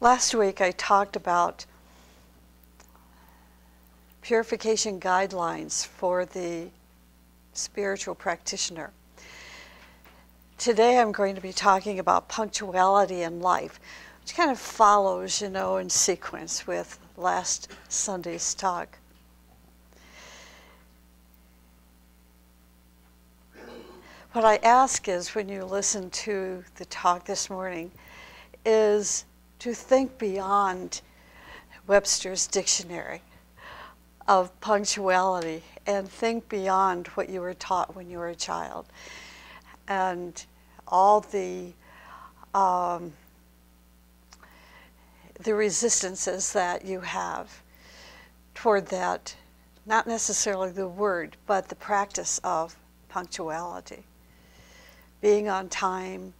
Last week I talked about purification guidelines for the spiritual practitioner. Today I'm going to be talking about punctuality in life, which kind of follows, in sequence with last Sunday's talk. What I ask is, when you listen to the talk this morning, is to think beyond Webster's dictionary of punctuality and think beyond what you were taught when you were a child and all the resistances that you have toward that, not necessarily the word, but the practice of punctuality. Being on time,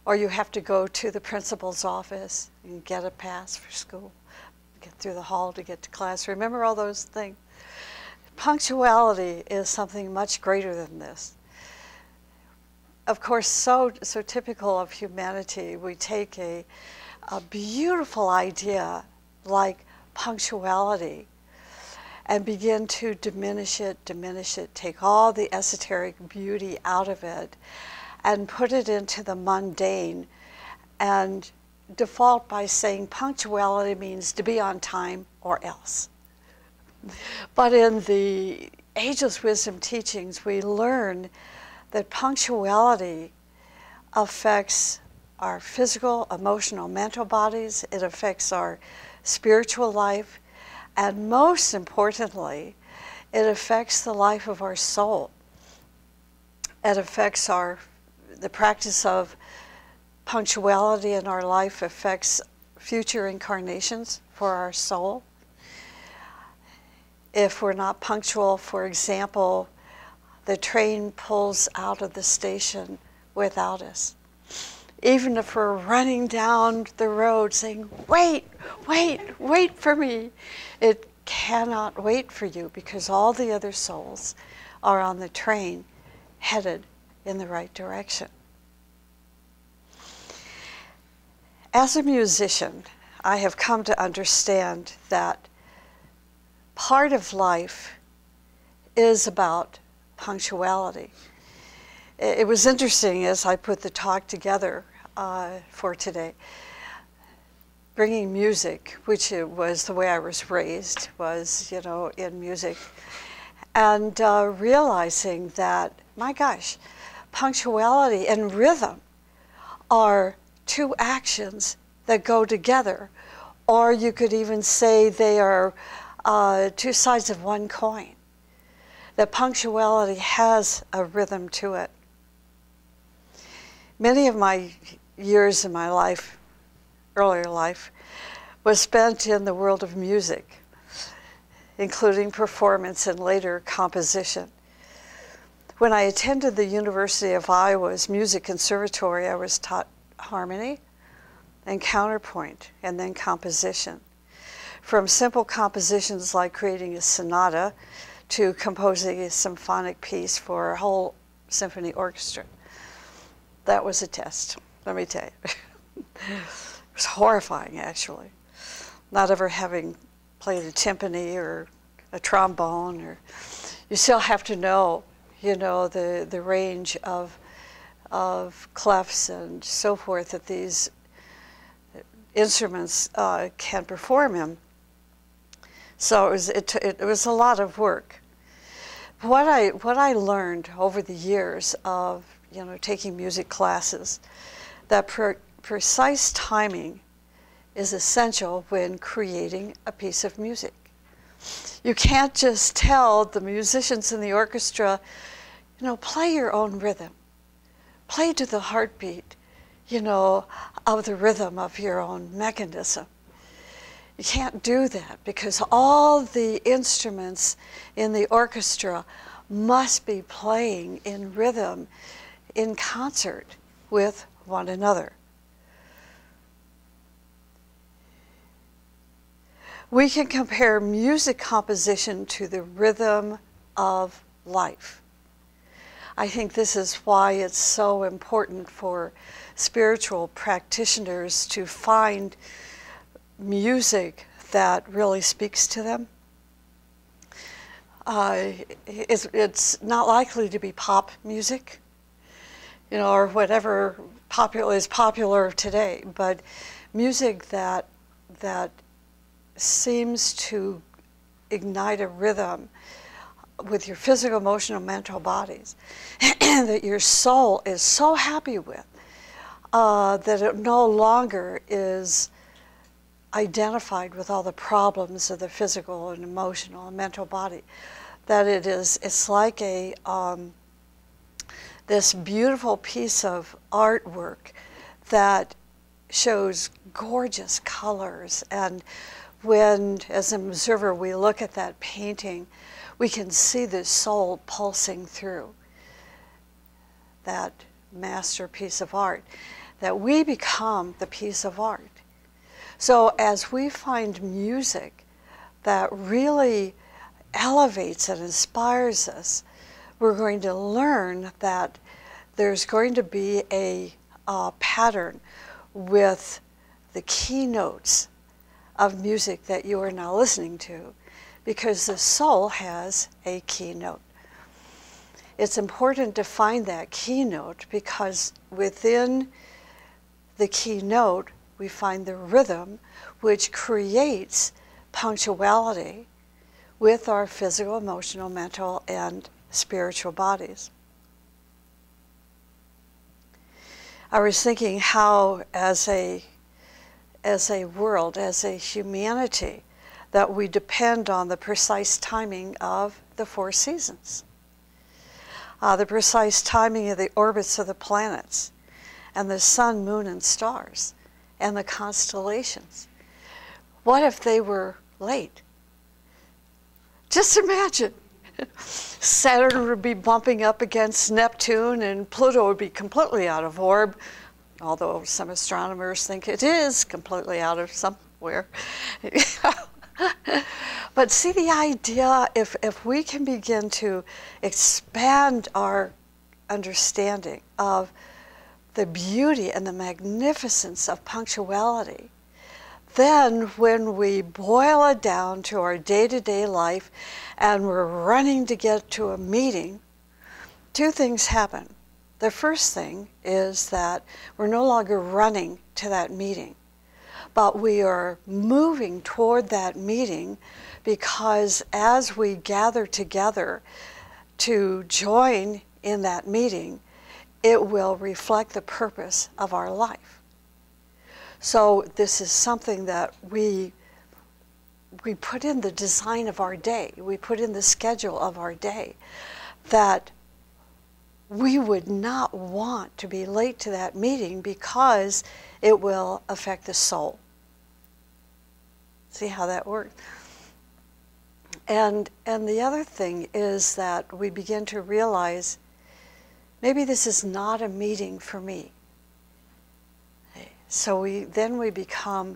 or you have to go to the principal's office and get a pass for school, get through the hall to get to class. Remember all those things? Punctuality is something much greater than this. Of course, so typical of humanity, we take a beautiful idea like punctuality and begin to diminish it, take all the esoteric beauty out of it and put it into the mundane and default by saying punctuality means to be on time or else. But in the Ageless Wisdom teachings, we learn that punctuality affects our physical, emotional, mental bodies. It affects our spiritual life. And most importantly, it affects the life of our soul. It affects the practice of punctuality in our life affects future incarnations for our soul. If we're not punctual, for example, the train pulls out of the station without us. Even if we're running down the road saying, wait for me, it cannot wait for you because all the other souls are on the train headed in the right direction. As a musician, I have come to understand that part of life is about punctuality. It was interesting as I put the talk together for today, bringing music, which it was the way I was raised, was, in music, and realizing that, my gosh, punctuality and rhythm are two actions that go together, or you could even say they are two sides of one coin. That punctuality has a rhythm to it. Many of my years in my life, earlier life, was spent in the world of music, including performance and later composition. When I attended the University of Iowa's Music Conservatory, I was taught harmony and counterpoint and then composition. From simple compositions like creating a sonata to composing a symphonic piece for a whole symphony orchestra. That was a test, let me tell you. It was horrifying, actually. Not ever having played a timpani or a trombone, or you still have to know, the range of clefs and so forth that these instruments can perform in. So it was a lot of work. What I learned over the years of taking music classes, that precise timing is essential when creating a piece of music. You can't just tell the musicians in the orchestra, play your own rhythm, play to the heartbeat, of the rhythm of your own mechanism. You can't do that because all the instruments in the orchestra must be playing in rhythm, in concert with one another. We can compare music composition to the rhythm of life. I think this is why it's so important for spiritual practitioners to find music that really speaks to them. It's not likely to be pop music, or whatever is popular today, but music that seems to ignite a rhythm with your physical, emotional, mental bodies that your soul is so happy with that it no longer is identified with all the problems of the physical and emotional and mental body. That it's like this beautiful piece of artwork that shows gorgeous colors, and when, as an observer, we look at that painting, we can see the soul pulsing through that masterpiece of art, that we become the piece of art. So as we find music that really elevates and inspires us, we're going to learn that there's going to be a pattern with the keynotes of music that you are now listening to, because the soul has a keynote. It's important to find that keynote, because within the keynote we find the rhythm which creates punctuality with our physical, emotional, mental, and spiritual bodies. I was thinking how, as a world, as a humanity, that we depend on the precise timing of the 4 seasons, the precise timing of the orbits of the planets, and the sun, moon, and stars, and the constellations. What if they were late? Just imagine. Saturn would be bumping up against Neptune, and Pluto would be completely out of orb, although some astronomers think it is completely out of somewhere. But see the idea, if we can begin to expand our understanding of the beauty and the magnificence of punctuality, then when we boil it down to our day-to-day life and we're running to get to a meeting, 2 things happen. The first thing is that we're no longer running to that meeting, but we are moving toward that meeting, because as we gather together to join in that meeting, it will reflect the purpose of our life. So this is something that we put in the design of our day, we put in the schedule of our day, that we would not want to be late to that meeting, because it will affect the soul. See how that works? And the other thing is that we begin to realize, maybe this is not a meeting for me. So we begin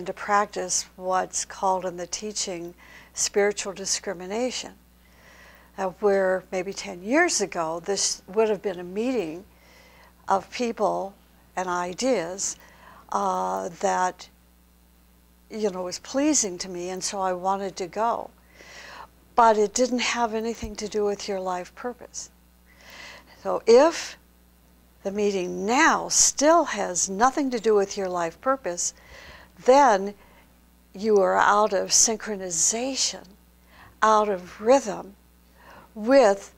to practice what's called in the teaching spiritual discrimination, where maybe 10 years ago this would have been a meeting of people and ideas that was pleasing to me, and so I wanted to go. But it didn't have anything to do with your life purpose. So if the meeting now still has nothing to do with your life purpose, then you are out of synchronization, out of rhythm with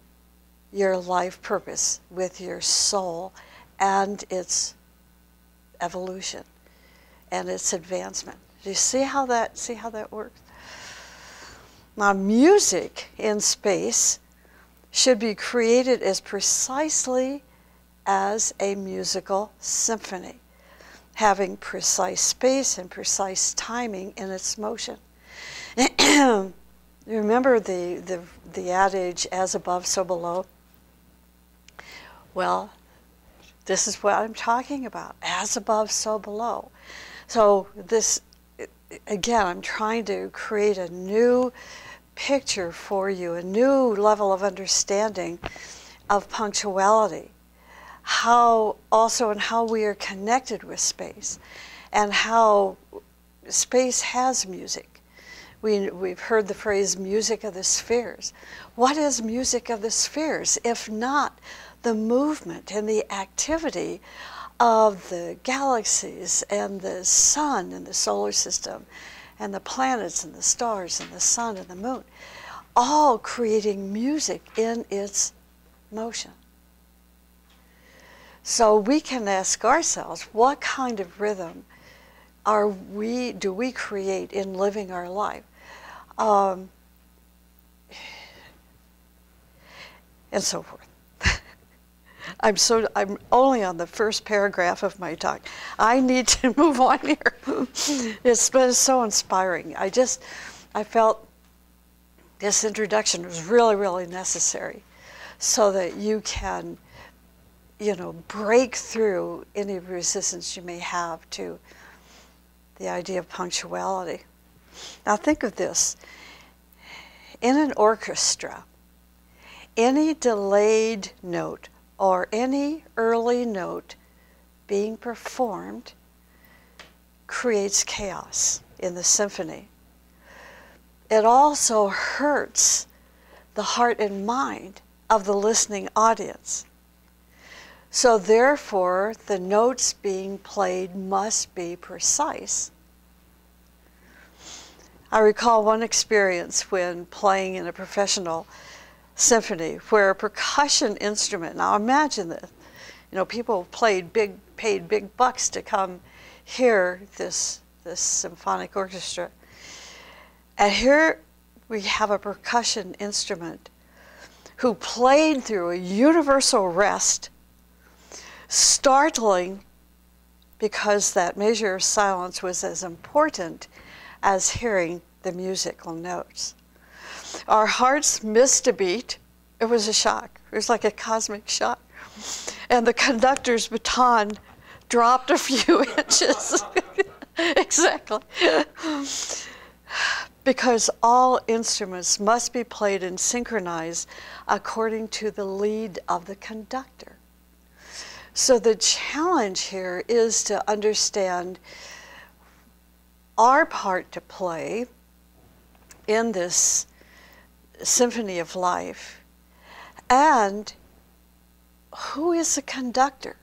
your life purpose, with your soul and its evolution and its advancement. Do you see how that works? Now, music in space should be created as precisely as a musical symphony, having precise space and precise timing in its motion. Remember the adage, as above, so below? Well, this is what I'm talking about, as above, so below. So this, again, I'm trying to create a new picture for you, a new level of understanding of punctuality, how we are connected with space, and how space has music. We've heard the phrase music of the spheres. What is music of the spheres if not the movement and the activity of the galaxies and the sun and the solar system and the planets and the stars and the sun and the moon, all creating music in its motion. So we can ask ourselves, what kind of rhythm do we create in living our life? And so forth. I'm only on the first paragraph of my talk. I need to move on here. It's been so inspiring. I felt this introduction was really, really necessary so that you can, break through any resistance you may have to the idea of punctuality. Now think of this. In an orchestra, any delayed note or any early note being performed creates chaos in the symphony. It also hurts the heart and mind of the listening audience. So therefore, the notes being played must be precise. I recall one experience when playing in a professional symphony where a percussion instrument, now imagine this, people paid big bucks to come hear this symphonic orchestra. And here we have a percussion instrument who played through a universal rest, startling because that measure of silence was as important as hearing the musical notes. Our hearts missed a beat. It was a shock. It was like a cosmic shock. And the conductor's baton dropped a few inches. Exactly. Because all instruments must be played and synchronized according to the lead of the conductor. So the challenge here is to understand our part to play in this symphony of life, and who is the conductor?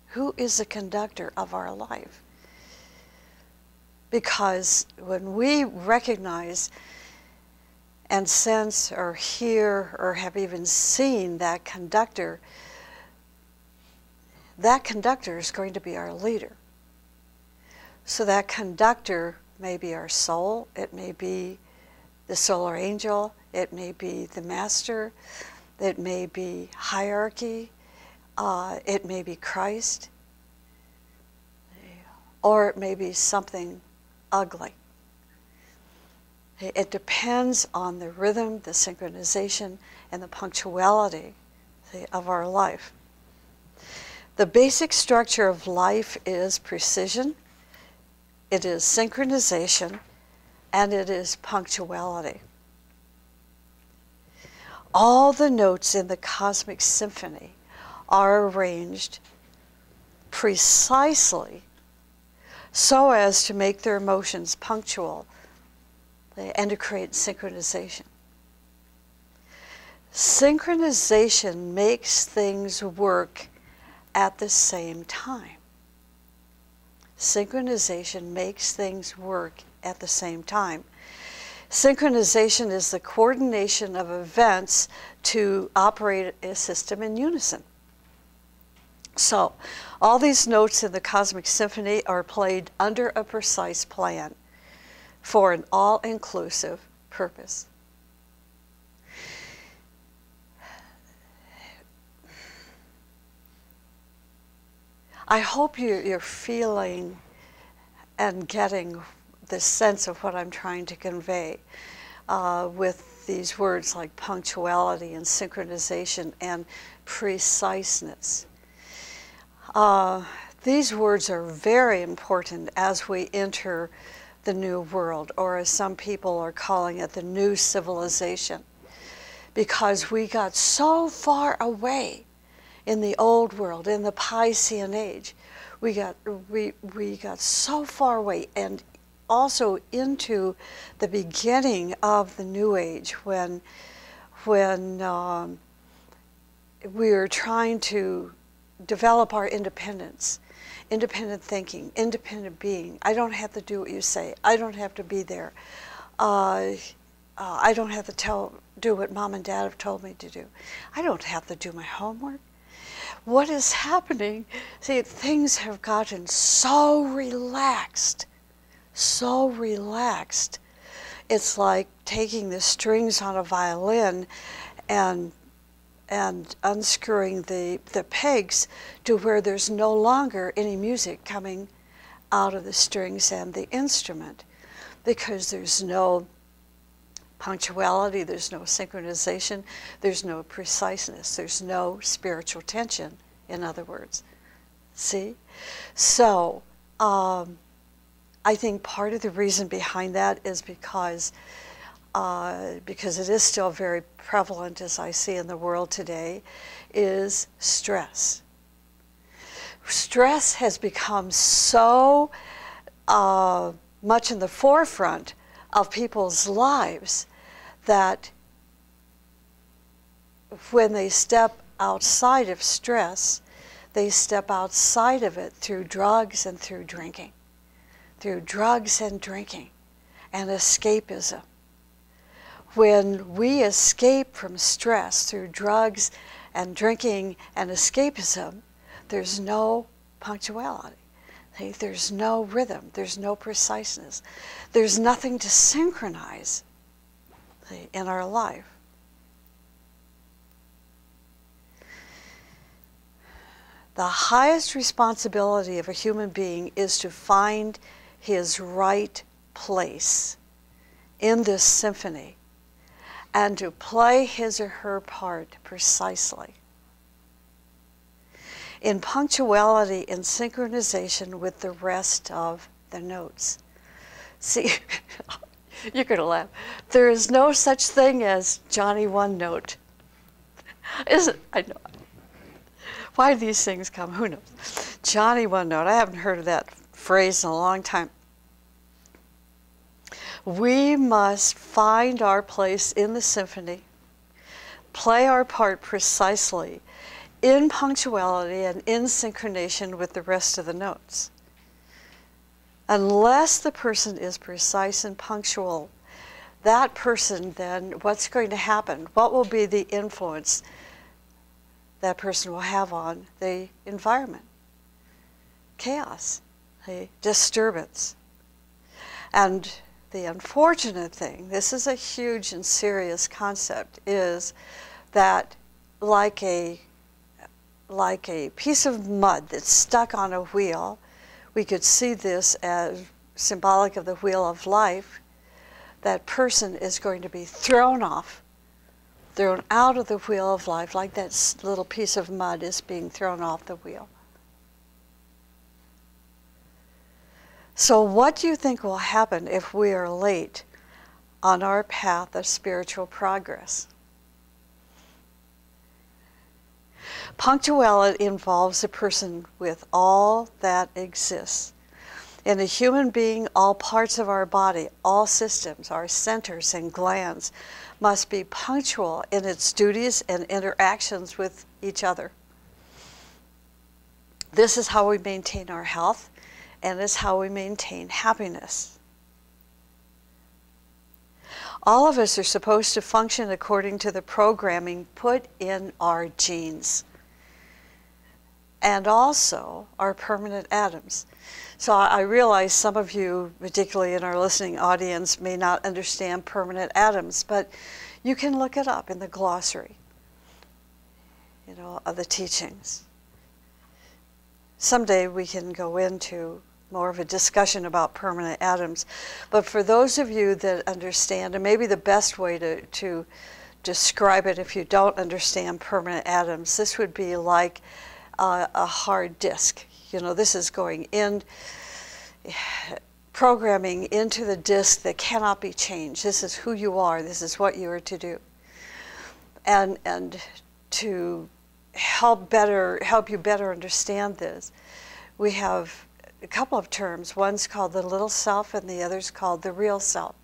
Who is the conductor of our life? Because when we recognize and sense or hear or have even seen that conductor is going to be our leader. So that conductor may be our soul, it may be the solar angel, it may be the master, it may be hierarchy, it may be Christ, or it may be something ugly. It depends on the rhythm, the synchronization, and the punctuality of our life. The basic structure of life is precision, it is synchronization, and it is punctuality. All the notes in the cosmic symphony are arranged precisely so as to make their motions punctual and to create synchronization. Synchronization makes things work at the same time. Synchronization makes things work at the same time. Synchronization is the coordination of events to operate a system in unison. So, all these notes in the cosmic symphony are played under a precise plan for an all-inclusive purpose. I hope you're feeling and getting the sense of what I'm trying to convey with these words like punctuality and synchronization and preciseness. These words are very important as we enter the new world, or as some people are calling it, the new civilization, because we got so far away in the old world, in the Piscean age. We got so far away, and also into the beginning of the New Age, when we were trying to develop our independence, independent thinking, independent being. I don't have to do what you say. I don't have to be there. I don't have to do what mom and dad have told me to do. I don't have to do my homework. What is happening? See, things have gotten so relaxed, so relaxed. It's like taking the strings on a violin and unscrewing the pegs to where there's no longer any music coming out of the strings and the instrument, because there's no punctuality, there's no synchronization, there's no preciseness, there's no spiritual tension, in other words. See? So, I think part of the reason behind that is because it is still very prevalent, as I see in the world today, is stress. Stress has become so much in the forefront of people's lives that when they step outside of stress, they step outside of it through drugs and through drinking. Through drugs and drinking and escapism. When we escape from stress through drugs and drinking and escapism, there's no punctuality. There's no rhythm. There's no preciseness. There's nothing to synchronize in our life. The highest responsibility of a human being is to find his right place in this symphony and to play his or her part precisely. In punctuality and synchronization with the rest of the notes. See, you're going to laugh. There is no such thing as Johnny One Note. Isn't? I know. Why do these things come? Who knows? Johnny One Note. I haven't heard of that phrase in a long time. We must find our place in the symphony, play our part precisely, in punctuality and in synchronization with the rest of the notes. Unless the person is precise and punctual, that person then, what's going to happen? What will be the influence that person will have on the environment? Chaos, the disturbance. And the unfortunate thing, this is a huge and serious concept, is that like a piece of mud that's stuck on a wheel, we could see this as symbolic of the wheel of life. That person is going to be thrown off, thrown out of the wheel of life, like that little piece of mud is being thrown off the wheel. So what do you think will happen if we are late on our path of spiritual progress? Punctuality involves a person with all that exists. In a human being, all parts of our body, all systems, our centers and glands must be punctual in its duties and interactions with each other. This is how we maintain our health, and is how we maintain happiness. All of us are supposed to function according to the programming put in our genes, and also our permanent atoms. So I realize some of you, particularly in our listening audience, may not understand permanent atoms, but you can look it up in the glossary, of the teachings. Someday we can go into more of a discussion about permanent atoms. But for those of you that understand, and maybe the best way to describe it if you don't understand permanent atoms, this would be like a hard disk. This is going in, programming into the disk that cannot be changed. This is who you are. This is what you are to do. And to help you better understand this, we have a couple of terms. One's called the little self and the other's called the real self.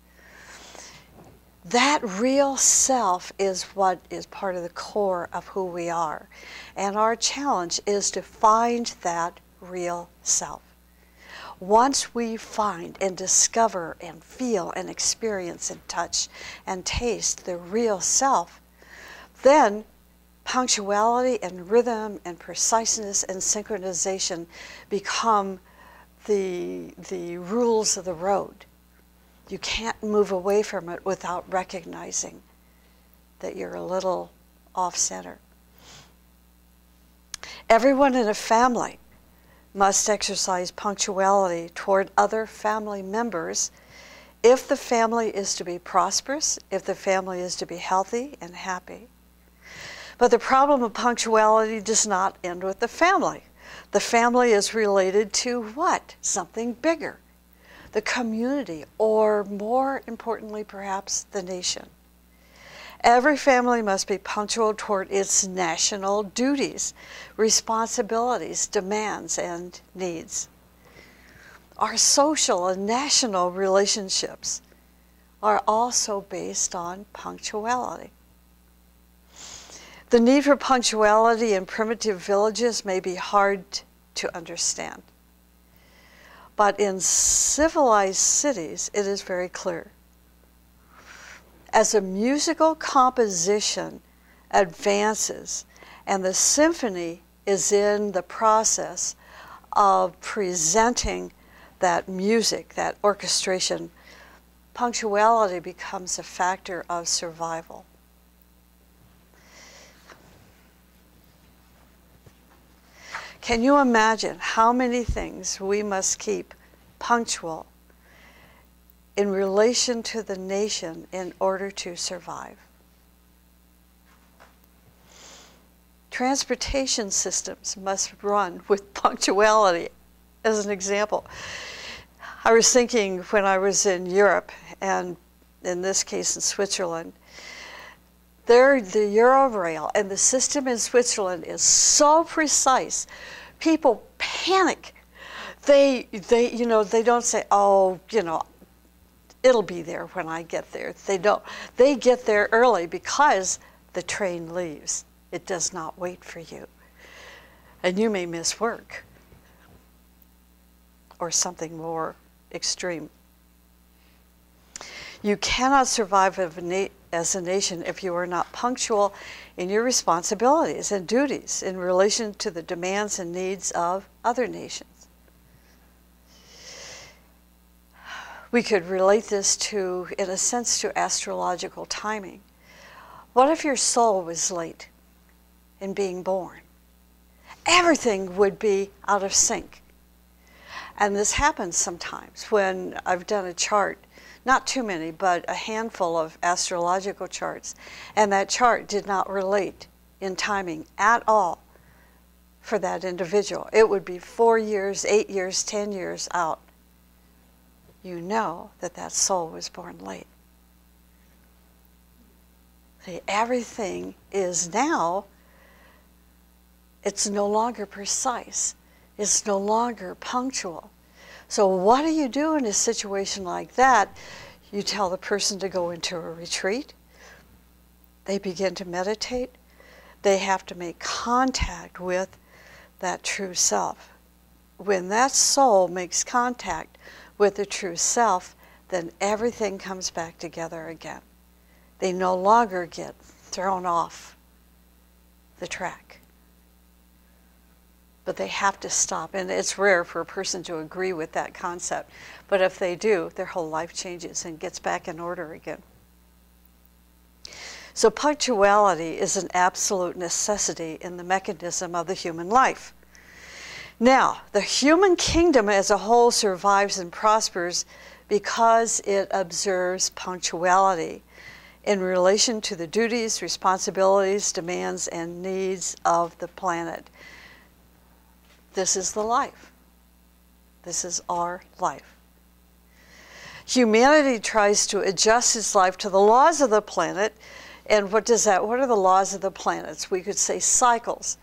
That real self is what is part of the core of who we are. And our challenge is to find that real self. Once we find and discover and feel and experience and touch and taste the real self, then punctuality and rhythm and preciseness and synchronization become the rules of the road. You can't move away from it without recognizing that you're a little off-center. Everyone in a family must exercise punctuality toward other family members if the family is to be prosperous, if the family is to be healthy and happy. But the problem of punctuality does not end with the family. The family is related to what? Something bigger. The community, or more importantly perhaps, the nation. Every family must be punctual toward its national duties, responsibilities, demands, and needs. Our social and national relationships are also based on punctuality. The need for punctuality in primitive villages may be hard to understand, but in civilized cities it is very clear. As a musical composition advances and the symphony is in the process of presenting that music, that orchestration, punctuality becomes a factor of survival. Can you imagine how many things we must keep punctual in relation to the nation in order to survive? Transportation systems must run with punctuality, as an example. I was thinking when I was in Europe, and in this case in Switzerland, the Eurail and the system in Switzerland is so precise. People panic. They don't say, oh, it'll be there when I get there. They don't. They get there early because the train leaves. It does not wait for you. And you may miss work or something more extreme. You cannot survive as a nation if you are not punctual in your responsibilities and duties in relation to the demands and needs of other nations. We could relate this to, in a sense, to astrological timing. What if your soul was late in being born? Everything would be out of sync. And this happens sometimes when I've done a chart, not too many, but a handful of astrological charts, and that chart did not relate in timing at all for that individual. It would be 4 years, 8 years, 10 years out. You know that that soul was born late. See, everything is now, it's no longer precise. It's no longer punctual. So what do you do in a situation like that? You tell the person to go into a retreat. They begin to meditate. They have to make contact with that true self. When that soul makes contact with the true self, then everything comes back together again. They no longer get thrown off the track. But they have to stop, and it's rare for a person to agree with that concept. But if they do, their whole life changes and gets back in order again. So punctuality is an absolute necessity in the mechanism of the human life. Now, the human kingdom as a whole survives and prospers because it observes punctuality in relation to the duties, responsibilities, demands, and needs of the planet. This is the life. This is our life. Humanity tries to adjust its life to the laws of the planet. And what are the laws of the planets? We could say cycles.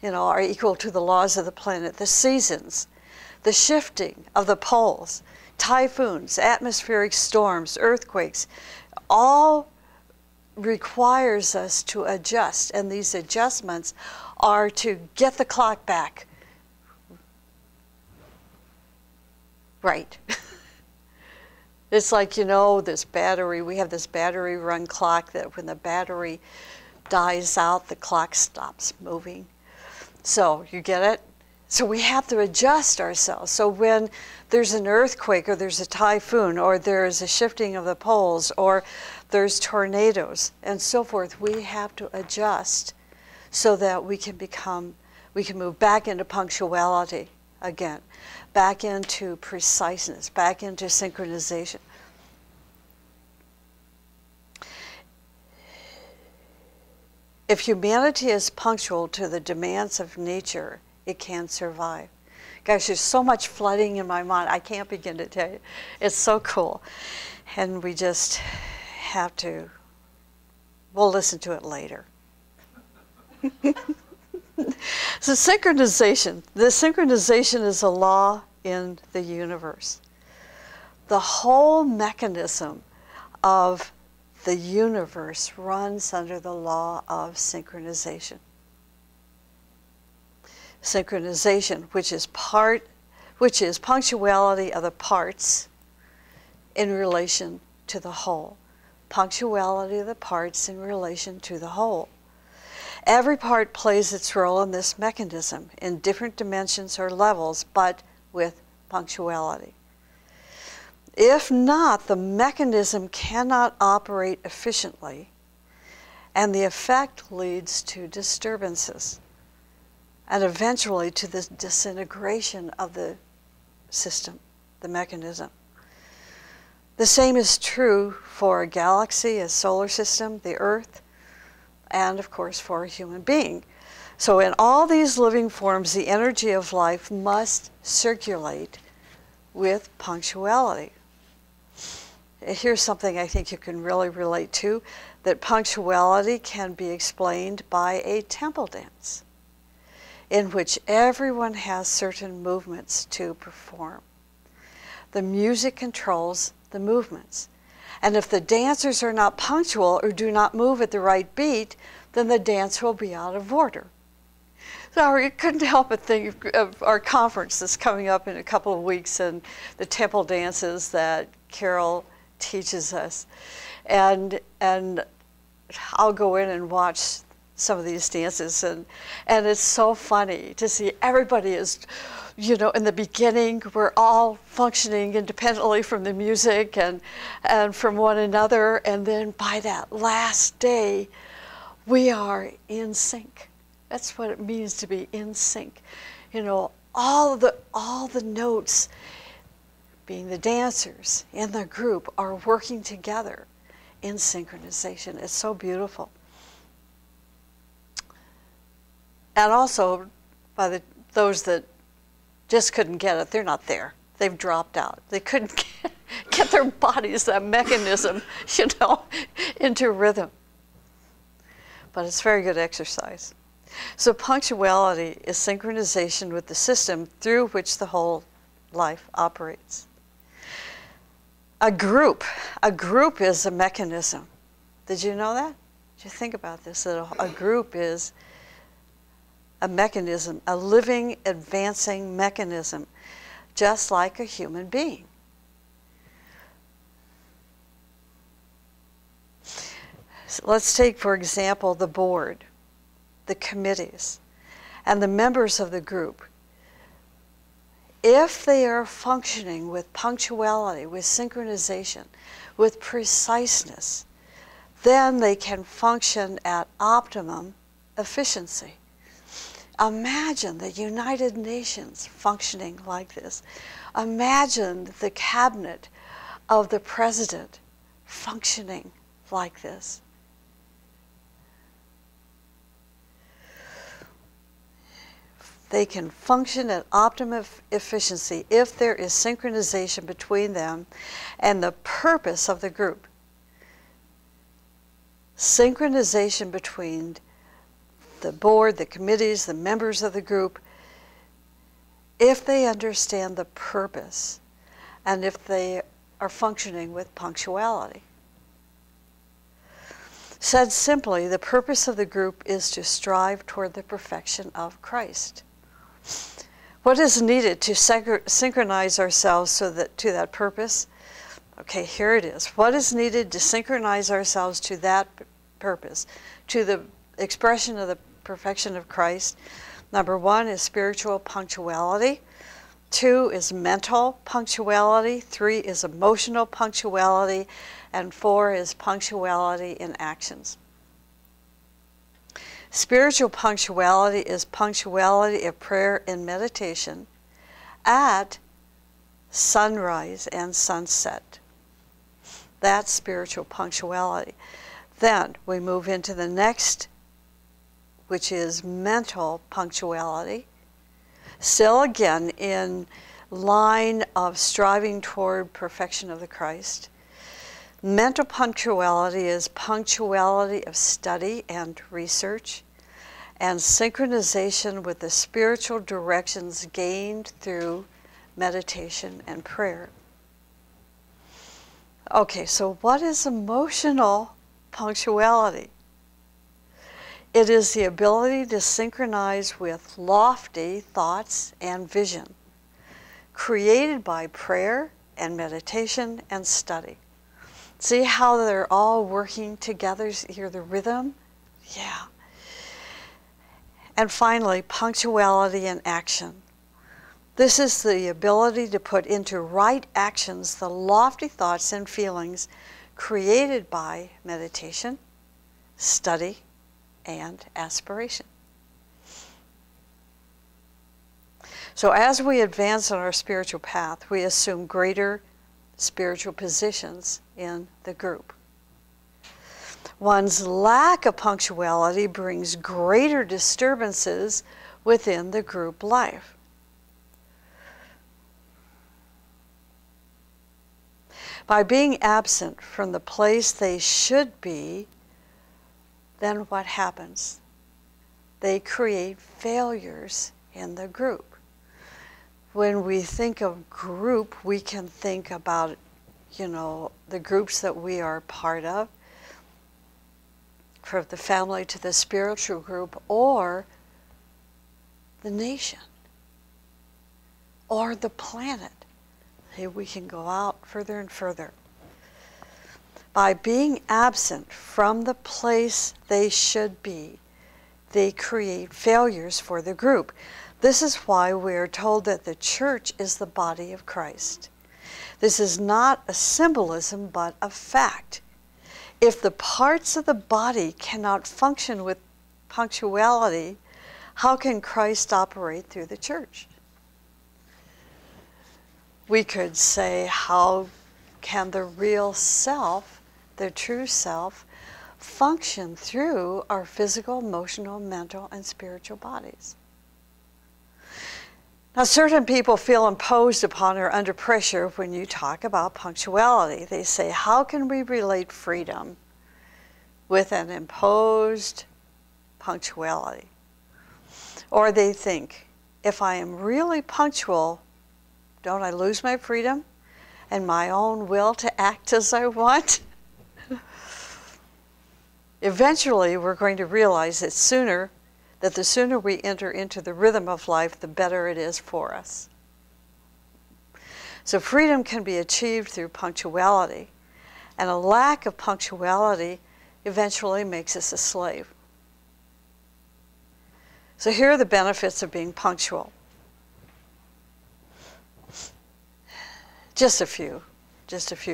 are equal to the laws of the planet. The seasons, the shifting of the poles, typhoons, atmospheric storms, earthquakes, all requires us to adjust, and these adjustments are to get the clock back right. It's like, this battery, we have this battery run clock that when the battery dies out, the clock stops moving. So you get it? So we have to adjust ourselves. So when there's an earthquake or there's a typhoon or there's a shifting of the poles or there's tornadoes and so forth, we have to adjust so that we can move back into punctuality again, back into preciseness, back into synchronization. If humanity is punctual to the demands of nature, it can survive. Gosh, there's so much flooding in my mind. I can't begin to tell you. It's so cool. And we just have to, we'll listen to it later. So synchronization. The synchronization is a law in the universe. The whole mechanism of the universe runs under the law of synchronization. Synchronization, which is punctuality of the parts in relation to the whole. Punctuality of the parts in relation to the whole. Every part plays its role in this mechanism in different dimensions or levels, but with punctuality. If not, the mechanism cannot operate efficiently, and the effect leads to disturbances, and eventually to the disintegration of the system, the mechanism. The same is true for a galaxy, a solar system, the Earth, and of course for a human being. So in all these living forms, the energy of life must circulate with punctuality. Here's something I think you can really relate to, that punctuality can be explained by a temple dance, in which everyone has certain movements to perform. The music controls the movements. And if the dancers are not punctual or do not move at the right beat, then the dance will be out of order. So I couldn't help but think of our conference that's coming up in a couple of weeks and the temple dances that Carol teaches us. And I'll go in and watch some of these dances, and it's so funny to see everybody is, in the beginning we're all functioning independently from the music and from one another, and then by that last day we are in sync. That's what it means to be in sync. All the notes, being the dancers in the group, are working together in synchronization. It's so beautiful. And also, by those that just couldn't get it, they're not there. They've dropped out. They couldn't get their bodies, that mechanism, into rhythm. But it's very good exercise. So punctuality is synchronization with the system through which the whole life operates. A group is a mechanism. Did you know that? Did you think about this? That a group is a mechanism, a living, advancing mechanism, just like a human being. So let's take, for example, the board, the committees, and the members of the group. If they are functioning with punctuality, with synchronization, with preciseness, then they can function at optimum efficiency. Imagine the United Nations functioning like this. Imagine the cabinet of the president functioning like this. They can function at optimum efficiency if there is synchronization between them and the purpose of the group. Synchronization between the board, the committees, the members of the group, if they understand the purpose and if they are functioning with punctuality. Said simply, the purpose of the group is to strive toward the perfection of Christ. What is needed to synchronize ourselves to that purpose? Okay, here it is. What is needed to synchronize ourselves to that purpose, to the expression of the perfection of Christ? Number 1 is spiritual punctuality. 2 is mental punctuality. 3 is emotional punctuality. And 4 is punctuality in actions. Spiritual punctuality is punctuality of prayer and meditation at sunrise and sunset. That's spiritual punctuality. Then we move into the next, which is mental punctuality. Still again in line of striving toward perfection of the Christ. Mental punctuality is punctuality of study and research and synchronization with the spiritual directions gained through meditation and prayer. Okay, so what is emotional punctuality? It is the ability to synchronize with lofty thoughts and vision, created by prayer and meditation and study. See how they're all working together? Hear the rhythm? Yeah. And finally, punctuality in action. This is the ability to put into right actions the lofty thoughts and feelings created by meditation, study, and aspiration. So as we advance on our spiritual path, we assume greater spiritual positions in the group. One's lack of punctuality brings greater disturbances within the group life. By being absent from the place they should be, then what happens? They create failures in the group. When we think of group, we can think about, the groups that we are part of, from the family to the spiritual group, or the nation, or the planet. Hey, we can go out further and further. By being absent from the place they should be, they create failures for the group. This is why we are told that the church is the body of Christ. This is not a symbolism, but a fact. If the parts of the body cannot function with punctuality, how can Christ operate through the church? We could say, how can the real self, the true self, function through our physical, emotional, mental, and spiritual bodies? Now, certain people feel imposed upon or under pressure when you talk about punctuality. They say, how can we relate freedom with an imposed punctuality? Or they think, if I am really punctual, don't I lose my freedom and my own will to act as I want? Eventually, we're going to realize that the sooner we enter into the rhythm of life, the better it is for us. So freedom can be achieved through punctuality, and a lack of punctuality eventually makes us a slave. So here are the benefits of being punctual. Just a few.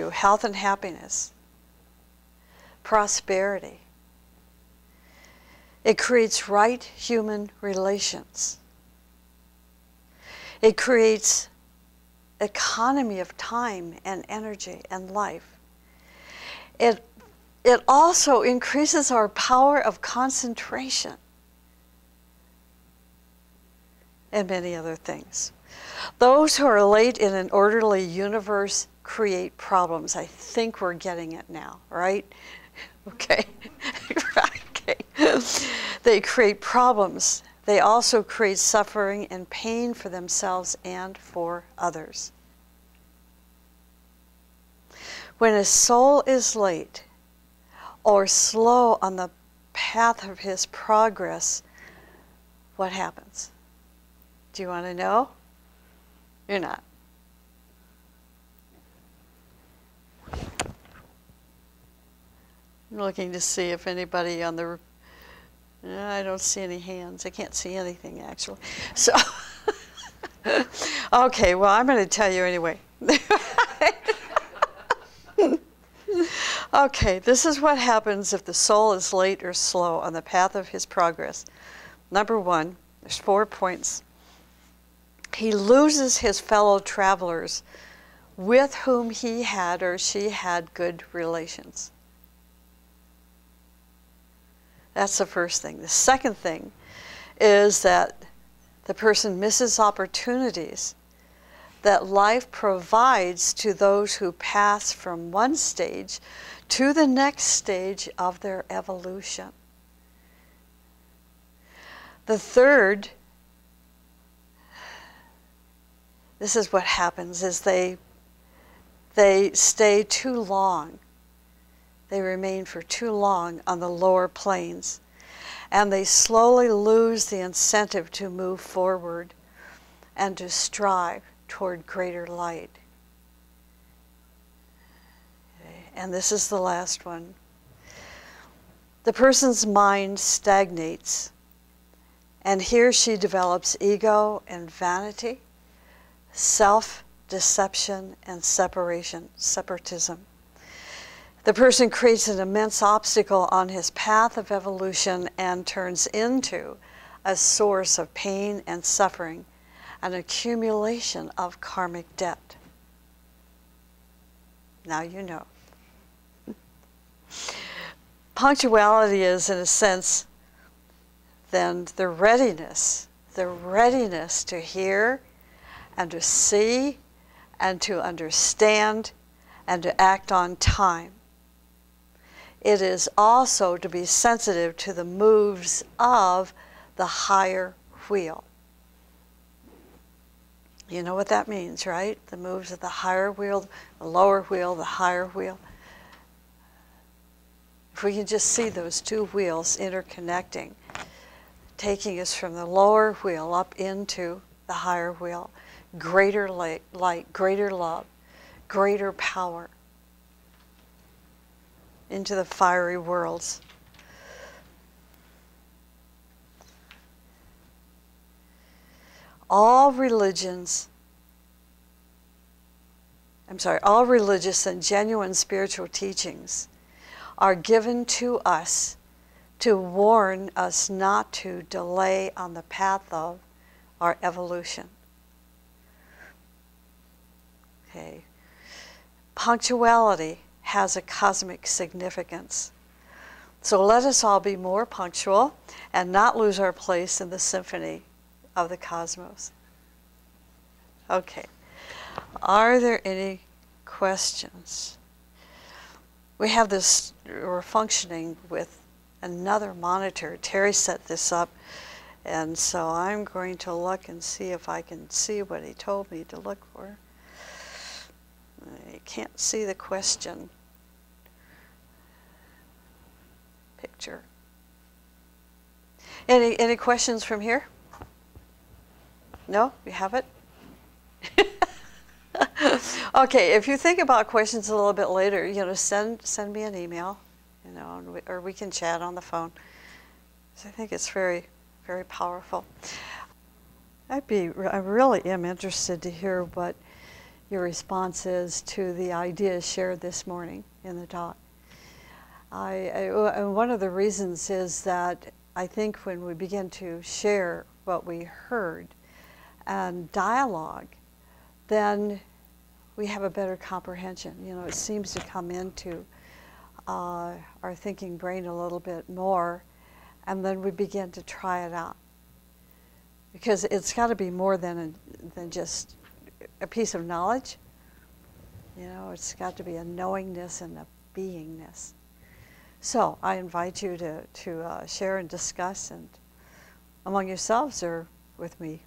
Health and happiness. Prosperity. It creates right human relations. It creates economy of time and energy and life. It also increases our power of concentration and many other things. Those who are late in an orderly universe create problems. I think we're getting it now, right? Okay. Okay. They create problems. They also create suffering and pain for themselves and for others. When a soul is late or slow on the path of his progress, what happens? Do you want to know? You're not. I'm looking to see if anybody on the... I don't see any hands. I can't see anything, actually. So, okay, well, I'm going to tell you anyway. Okay, this is what happens if the soul is late or slow on the path of his progress. Number one, there's 4 points. He loses his fellow travelers with whom he had or she had good relations. That's the first thing. The second thing is that the person misses opportunities that life provides to those who pass from one stage to the next stage of their evolution. The third, this is what happens, is they stay too long. They remain for too long on the lower planes, and they slowly lose the incentive to move forward and to strive toward greater light. Okay. And this is the last one. The person's mind stagnates, and he or she develops ego and vanity, self-deception, and separatism. The person creates an immense obstacle on his path of evolution and turns into a source of pain and suffering, an accumulation of karmic debt. Now you know. Punctuality is, in a sense, then the readiness to hear and to see and to understand and to act on time. It is also to be sensitive to the moves of the higher wheel. You know what that means, right? The moves of the higher wheel, the lower wheel, the higher wheel. If we can just see those two wheels interconnecting, taking us from the lower wheel up into the higher wheel, greater light, greater love, greater power, into the fiery worlds. All religious and genuine spiritual teachings are given to us to warn us not to delay on the path of our evolution. Okay. Punctuality has a cosmic significance. So let us all be more punctual and not lose our place in the symphony of the cosmos. Okay. Are there any questions? We have this, we're functioning with another monitor. Terry set this up, and so I'm going to look and see if I can see what he told me to look for. I can't see the question picture. Any questions from here? No? You have it? Okay, if you think about questions a little bit later, send me an email, or we can chat on the phone. So I think it's very, very powerful. I really am interested to hear what your response is to the ideas shared this morning in the talk. One of the reasons is that I think when we begin to share what we heard and dialogue, then we have a better comprehension. It seems to come into our thinking brain a little bit more, and then we begin to try it out. Because it's got to be more than just a piece of knowledge. It's got to be a knowingness and a beingness. So I invite you to share and discuss and among yourselves or with me.